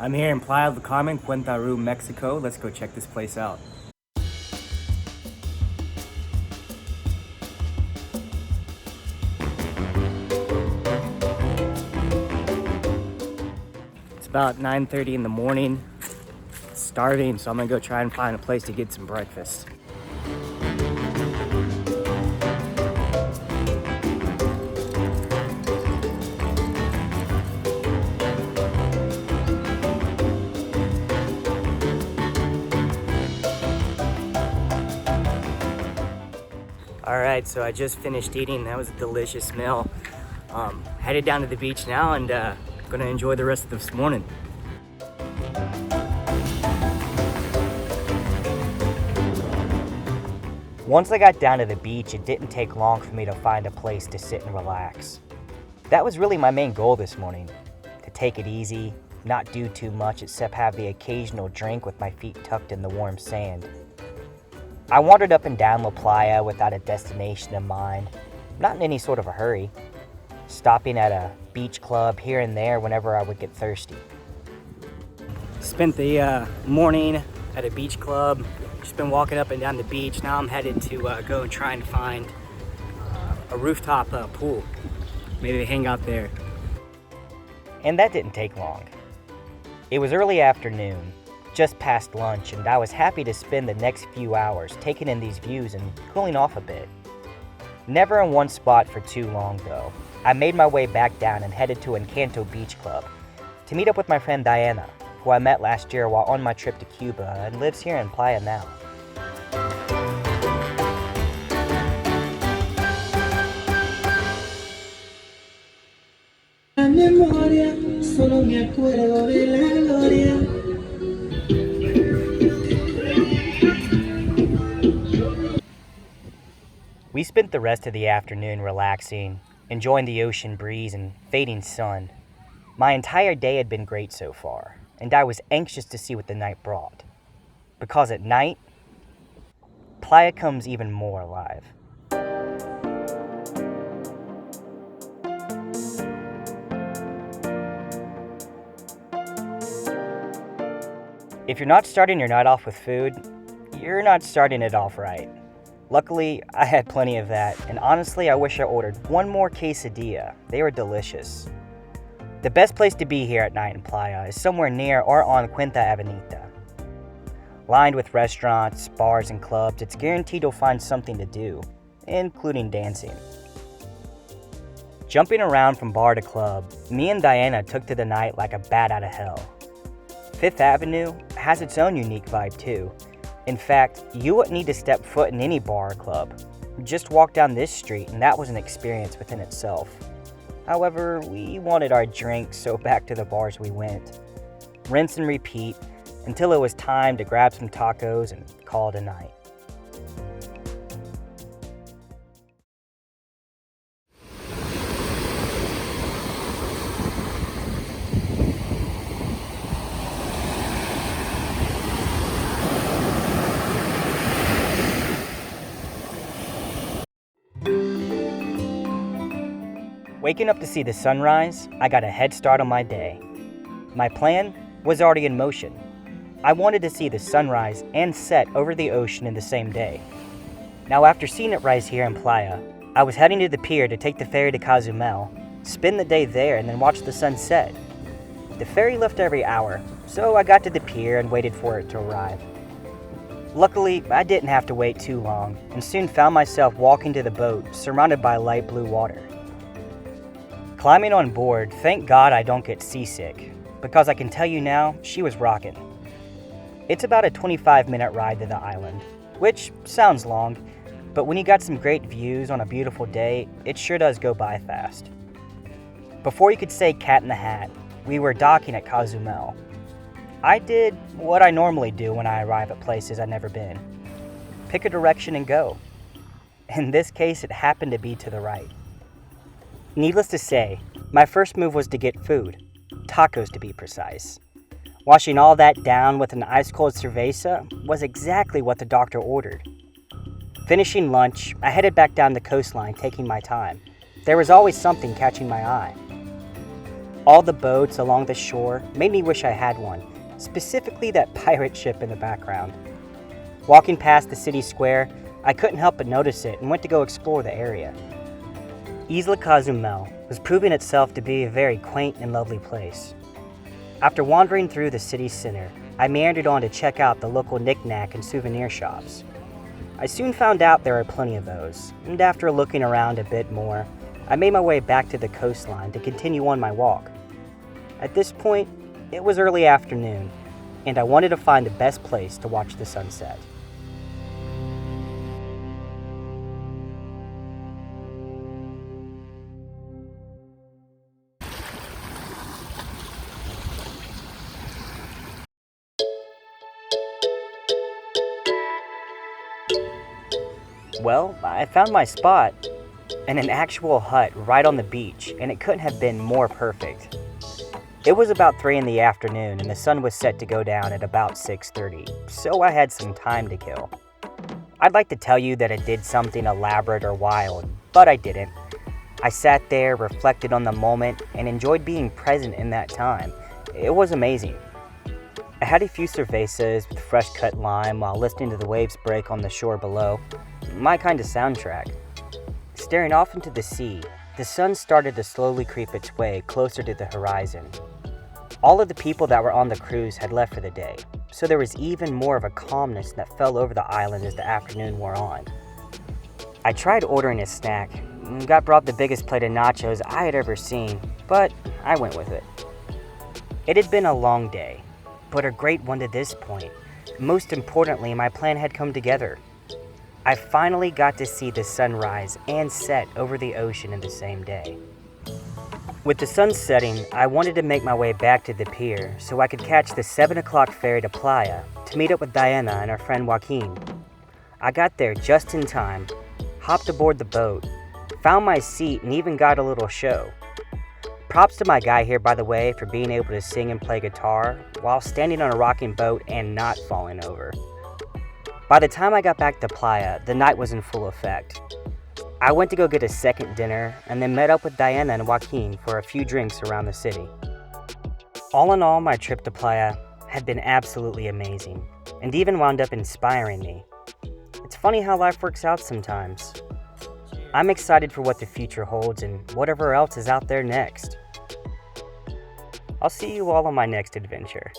I'm here in Playa del Carmen, Quintana Roo, Mexico. Let's go check this place out. It's about 9:30 in the morning. Starving, so I'm gonna go try and find a place to get some breakfast. All right, so I just finished eating. That was a delicious meal. Headed down to the beach now and gonna enjoy the rest of this morning. Once I got down to the beach, it didn't take long for me to find a place to sit and relax. That was really my main goal this morning, to take it easy, not do too much except have the occasional drink with my feet tucked in the warm sand. I wandered up and down La Playa without a destination in mind, not in any sort of a hurry, stopping at a beach club here and there whenever I would get thirsty. Spent the morning at a beach club, just been walking up and down the beach. Now I'm headed to go and try and find a rooftop pool, maybe hang out there. And that didn't take long. It was early afternoon, just past lunch, and I was happy to spend the next few hours taking in these views and cooling off a bit. Never in one spot for too long though. I made my way back down and headed to Encanto Beach Club to meet up with my friend Diana, who I met last year while on my trip to Cuba and lives here in Playa now. We spent the rest of the afternoon relaxing, enjoying the ocean breeze and fading sun. My entire day had been great so far, and I was anxious to see what the night brought. Because at night, Playa comes even more alive. If you're not starting your night off with food, you're not starting it off right. Luckily, I had plenty of that, and honestly, I wish I ordered one more quesadilla. They were delicious. The best place to be here at night in Playa is somewhere near or on Quinta Avenida. Lined with restaurants, bars, and clubs, it's guaranteed you'll find something to do, including dancing. Jumping around from bar to club, me and Diana took to the night like a bat out of hell. Fifth Avenue has its own unique vibe too. In fact, you wouldn't need to step foot in any bar or club. Just walk down this street and that was an experience within itself. However, we wanted our drinks, so back to the bars we went. Rinse and repeat until it was time to grab some tacos and call it a night. Waking up to see the sunrise, I got a head start on my day. My plan was already in motion. I wanted to see the sunrise and set over the ocean in the same day. Now after seeing it rise here in Playa, I was heading to the pier to take the ferry to Cozumel, spend the day there and then watch the sun set. The ferry left every hour, so I got to the pier and waited for it to arrive. Luckily, I didn't have to wait too long and soon found myself walking to the boat surrounded by light blue water. Climbing on board, thank God I don't get seasick, because I can tell you now, she was rocking. It's about a 25-minute ride to the island, which sounds long, but when you got some great views on a beautiful day, it sure does go by fast. Before you could say cat in the hat, we were docking at Cozumel. I did what I normally do when I arrive at places I've never been. Pick a direction and go. In this case, it happened to be to the right. Needless to say, my first move was to get food, tacos to be precise. Washing all that down with an ice-cold cerveza was exactly what the doctor ordered. Finishing lunch, I headed back down the coastline taking my time. There was always something catching my eye. All the boats along the shore made me wish I had one, specifically that pirate ship in the background. Walking past the city square, I couldn't help but notice it and went to go explore the area. Isla Cozumel was proving itself to be a very quaint and lovely place. After wandering through the city center, I meandered on to check out the local knick-knack and souvenir shops. I soon found out there are plenty of those, and after looking around a bit more, I made my way back to the coastline to continue on my walk. At this point, it was early afternoon, and I wanted to find the best place to watch the sunset. Well, I found my spot in an actual hut right on the beach, and it couldn't have been more perfect. It was about 3 in the afternoon, and the sun was set to go down at about 6:30, so I had some time to kill. I'd like to tell you that I did something elaborate or wild, but I didn't. I sat there, reflected on the moment, and enjoyed being present in that time. It was amazing. I had a few cervezas with fresh cut lime while listening to the waves break on the shore below. My kind of soundtrack. Staring off into the sea, the sun started to slowly creep its way closer to the horizon. All of the people that were on the cruise had left for the day, so there was even more of a calmness that fell over the island as the afternoon wore on. I tried ordering a snack, and got brought the biggest plate of nachos I had ever seen, but I went with it. It had been a long day, but a great one to this point. Most importantly, my plan had come together. I finally got to see the sunrise and set over the ocean in the same day. With the sun setting, I wanted to make my way back to the pier so I could catch the 7 o'clock ferry to Playa to meet up with Diana and her friend Joaquin. I got there just in time, hopped aboard the boat, found my seat, and even got a little show. Props to my guy here, by the way, for being able to sing and play guitar while standing on a rocking boat and not falling over. By the time I got back to Playa, the night was in full effect. I went to go get a second dinner and then met up with Diana and Joaquin for a few drinks around the city. All in all, my trip to Playa had been absolutely amazing and even wound up inspiring me. It's funny how life works out sometimes. I'm excited for what the future holds and whatever else is out there next. I'll see you all on my next adventure.